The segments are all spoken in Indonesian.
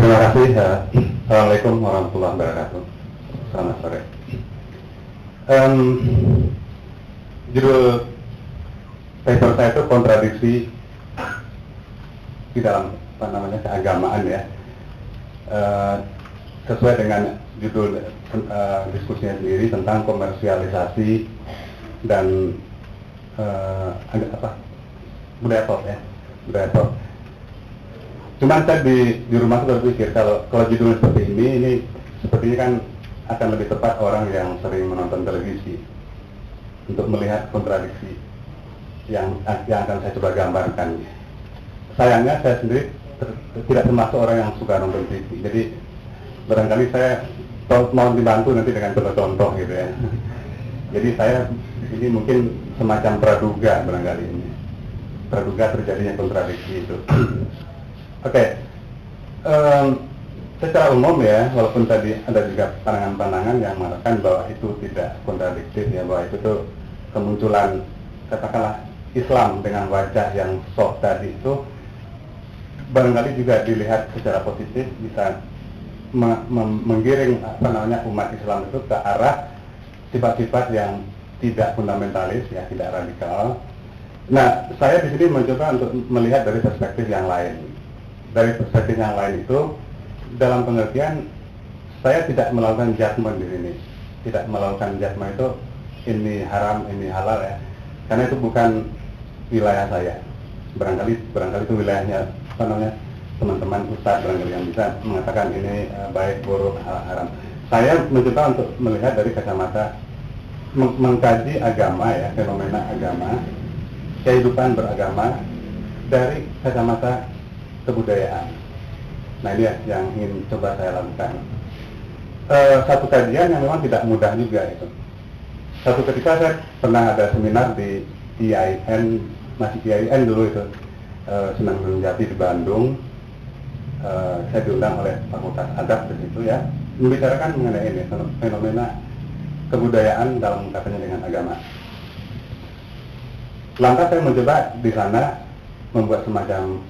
Terima kasih. Assalamualaikum warahmatullahi wabarakatuh. Selamat sore. Judul paper saya itu kontradiksi di dalam keagamaan ya. Sesuai dengan judul diskusinya sendiri tentang komersialisasi dan budaya pop ya, budaya pop. Cuman saya di rumah tuh berpikir kalau judul seperti ini sepertinya kan akan lebih tepat orang yang sering menonton televisi untuk melihat kontradiksi yang akan saya coba gambarkan. Sayangnya saya sendiri tidak termasuk orang yang suka nonton TV, jadi barangkali saya mau dibantu nanti dengan contoh-contoh gitu ya. Jadi saya di sini mungkin semacam praduga barangkali ini, praduga terjadinya kontradiksi itu. Oke. Secara umum ya, walaupun tadi ada juga pandangan-pandangan yang mengatakan bahwa itu tidak kontradiktif ya, bahwa itu tuh kemunculan katakanlah Islam dengan wajah yang soft tadi itu barangkali juga dilihat secara positif bisa menggiring umat Islam itu ke arah sifat-sifat yang tidak fundamentalis ya, tidak radikal. Nah, saya di sini mencoba untuk melihat dari perspektif yang lain. Dari perspektif yang lain itu dalam pengertian saya tidak melakukan judgement di sini, tidak melakukan judgement itu ini haram, ini halal ya, karena itu bukan wilayah saya. Barangkali itu wilayahnya teman-teman ustadz barangkali yang bisa mengatakan ini baik, buruk, haram. Saya mencoba untuk melihat dari kacamata mengkaji agama ya, fenomena agama, kehidupan beragama dari kacamata kebudayaan. Nah ini yang ingin coba saya lakukan. Satu kajian yang memang tidak mudah juga itu. Satu ketika saya pernah ada seminar di IAIN, masih IAIN dulu itu, Sunan Gunung Jati di Bandung. Saya diundang oleh Fakultas Adab di situ ya, membicarakan mengenai ini fenomena kebudayaan dalam kaitannya dengan agama. Lantas saya mencoba di sana membuat semacam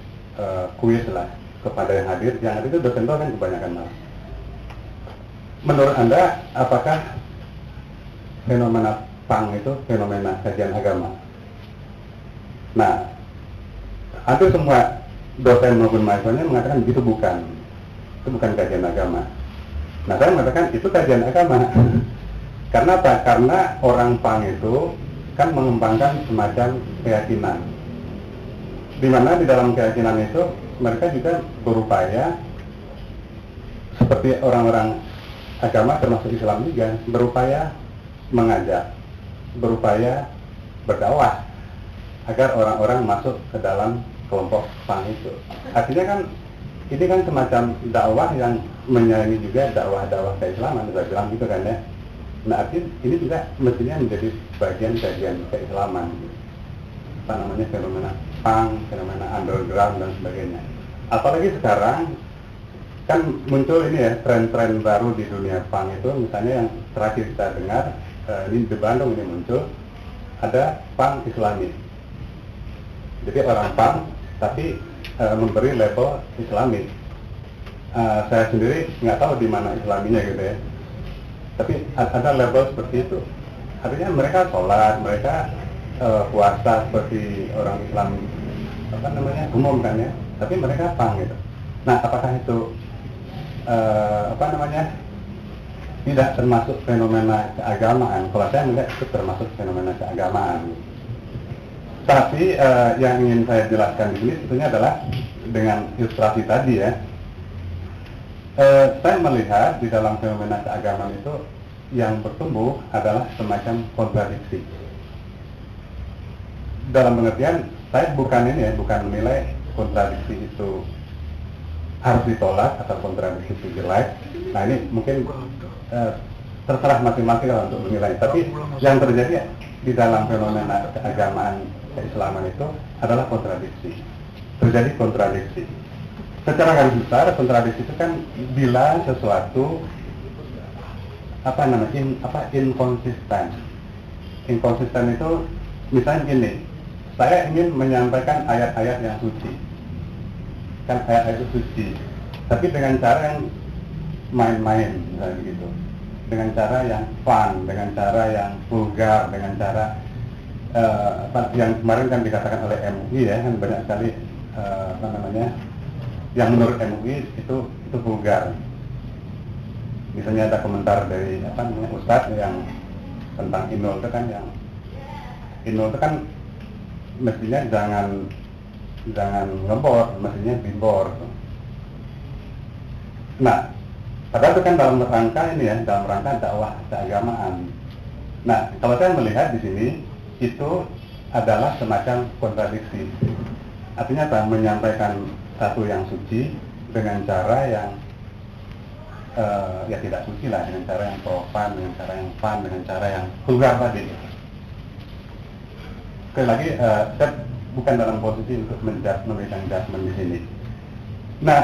kuis lah kepada yang hadir itu dosen-dosen kebanyakan malah. Menurut Anda, apakah fenomena pang itu fenomena kajian agama? Nah, hampir semua dosen maupun mahasiswanya mengatakan itu bukan kajian agama. Nah, saya mengatakan itu kajian agama. Karena apa? Karena orang pang itu kan mengembangkan semacam keyakinan, di mana di dalam keyakinan itu mereka juga berupaya seperti orang-orang agama termasuk Islam juga berupaya mengajak, berupaya berdakwah agar orang-orang masuk ke dalam kelompok pang itu. Artinya kan ini kan semacam dakwah yang menyayangi juga dakwah-dakwah keislaman, saya bilang gitu kan ya. Nah, artinya ini juga mestinya menjadi bagian kajian keislaman. Fenomena punk, fenomena underground dan sebagainya. Apalagi sekarang kan muncul ini ya tren-tren baru di dunia punk itu, misalnya yang terakhir kita dengar ini di Bandung ini muncul ada punk Islami. Jadi orang punk tapi memberi label Islami. Saya sendiri nggak tahu di mana Islaminya gitu ya. Tapi ada label seperti itu. Artinya mereka sholat, mereka puasa seperti orang Islam umum kan ya, tapi mereka pang gitu. Nah, apakah itu tidak termasuk fenomena keagamaan? Kalau saya melihat itu termasuk fenomena keagamaan. Tapi yang ingin saya jelaskan di sini sebetulnya adalah dengan ilustrasi tadi ya. Saya melihat di dalam fenomena keagamaan itu yang bertumbuh adalah semacam kontradiksi. Dalam pengertian saya bukan menilai kontradiksi itu harus ditolak atau kontradiksi itu jelek. Nah ini mungkin terserah masing-masing untuk menilai. Tapi yang terjadi di dalam fenomena keagamaan keislaman itu adalah kontradiksi. Terjadi kontradiksi. Secara garis besar kontradiksi itu kan bila sesuatu inkonsisten. Inkonsisten itu misalnya gini, saya ingin menyampaikan ayat-ayat yang suci, kan ayat-ayat itu suci, tapi dengan cara yang main-main misalnya begitu, dengan cara yang fun, dengan cara yang vulgar, dengan cara yang kemarin kan dikatakan oleh MUI ya, kan banyak sekali yang menurut MUI itu vulgar. Misalnya ada komentar dari Ustadz yang tentang Inul itu kan, yang Inul itu kan mestinya jangan ngebor, mestinya dibor. Nah, padahal itu kan dalam rangka dalam rangka dakwah keagamaan. Nah, kalau saya melihat di sini itu adalah semacam kontradiksi. Artinya apa? Menyampaikan satu yang suci dengan cara yang ya tidak suci lah, dengan cara yang profan, dengan cara yang fun, dengan cara yang vulgar tadi. Sekali lagi, saya bukan dalam posisi untuk memberikan judgment di sini. Nah,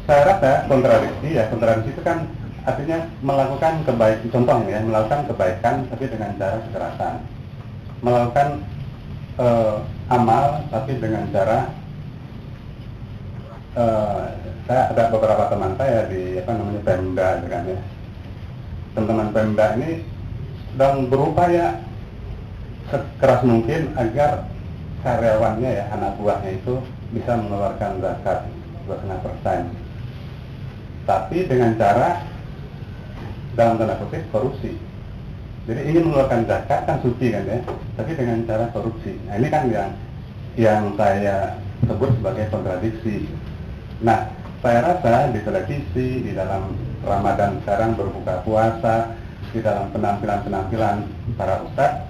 saya rasa kontradiksi itu kan artinya melakukan kebaikan, contohnya ya, melakukan kebaikan tapi dengan cara kekerasan, melakukan amal tapi dengan cara saya ada beberapa teman saya di Pemda kan ya. Teman-teman Pemda ini sedang berupaya sekeras mungkin agar karyawannya ya, anak buahnya itu bisa mengeluarkan zakat 2,5%. Tapi dengan cara dalam tanda kutip korupsi. Jadi ingin mengeluarkan zakat kan suci kan ya, tapi dengan cara korupsi. Nah, ini kan yang saya sebut sebagai kontradiksi. Nah, saya rasa di televisi, di dalam Ramadan sekarang berbuka puasa, di dalam penampilan-penampilan para ustadz,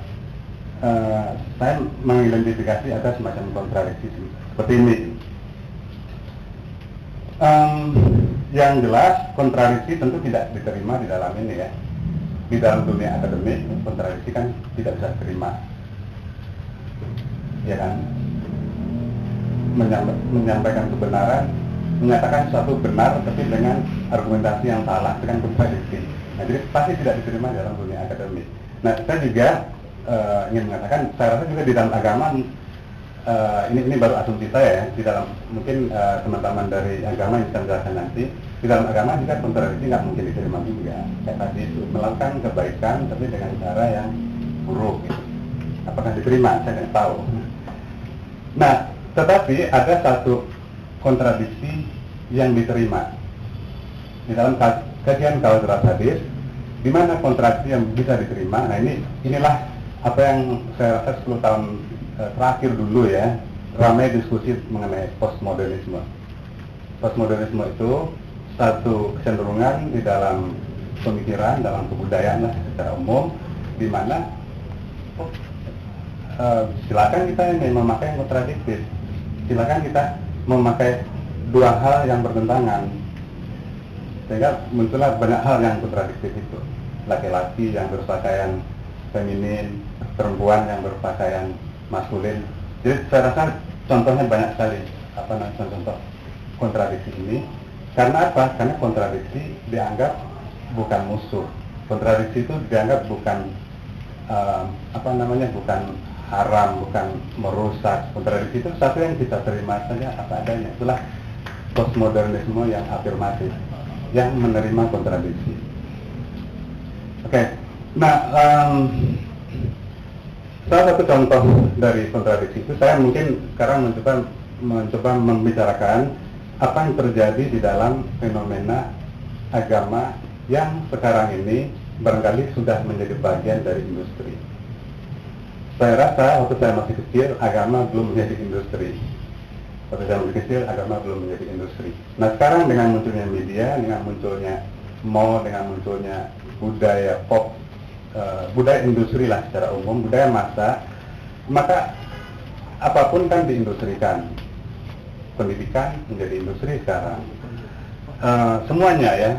saya mengidentifikasi ada semacam kontradiksi seperti ini. Yang jelas kontradiksi tentu tidak diterima di dalam ini ya. Di dalam dunia akademik kontradiksi kan tidak bisa diterima, ya kan? Menyampaikan kebenaran, menyatakan suatu benar tapi dengan argumentasi yang salah, dengan kontradiksi. Nah, jadi pasti tidak diterima dalam dunia akademik. Nah, saya juga ingin mengatakan, saya rasa juga di dalam agama, ini baru asumsi saya ya, di dalam mungkin teman-teman dari agama yang bisa menjelaskan nanti, di dalam agama juga kontradiksi nggak mungkin diterima juga. Kayak tadi itu, melakukan kebaikan tapi dengan cara yang buruk gitu. Apakah diterima? Saya tidak tahu. Nah, tetapi ada satu kontradiksi yang diterima di dalam kajian Kawasan Hadis, di mana kontradiksi yang bisa diterima. Nah, inilah apa yang saya rasa 10 tahun terakhir dulu ya, ramai diskusi mengenai postmodernisme. Postmodernisme itu satu kecenderungan di dalam pemikiran, dalam kebudayaan lah secara umum, di mana silakan kita ini memakai yang kontradiktif, silakan kita memakai dua hal yang bertentangan, sehingga muncullah banyak hal yang kontradiktif itu. Laki-laki yang berpakaian feminin, perempuan yang berpakaian maskulin. Jadi saya rasa contohnya banyak sekali contoh kontradiksi ini. Karena apa? Karena kontradiksi dianggap bukan musuh. Kontradiksi itu dianggap bukan bukan haram, bukan merusak. Kontradiksi itu satu yang kita terima saja apa adanya. Itulah postmodernisme yang afirmatif, yang menerima kontradiksi. Oke. Nah, salah satu contoh dari kontradiksi itu, saya mungkin sekarang mencoba membicarakan apa yang terjadi di dalam fenomena agama yang sekarang ini barangkali sudah menjadi bagian dari industri. Saya rasa waktu saya masih kecil, agama belum menjadi industri. Waktu saya masih kecil, agama belum menjadi industri. Nah, sekarang dengan munculnya media, dengan munculnya mall, dengan munculnya budaya pop, budaya industri lah secara umum, budaya massa, maka apapun kan diindustrikan. Pendidikan menjadi industri sekarang. Semuanya ya,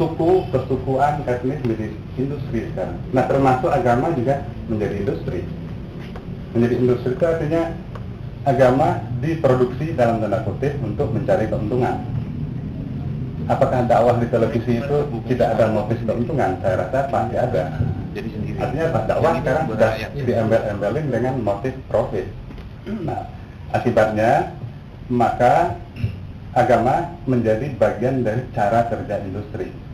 suku, persukuan, etnis menjadi industri sekarang. Nah, termasuk agama juga menjadi industri. Menjadi industri itu artinya agama diproduksi dalam tanda kutip untuk mencari keuntungan. Apakah dakwah di televisi itu tidak ada motif keuntungan? Saya rasa pasti ada. Jadi sendiri. Artinya dakwah sekarang sudah diembel-embelin dengan motif profit. Nah, akibatnya maka agama menjadi bagian dari cara kerja industri.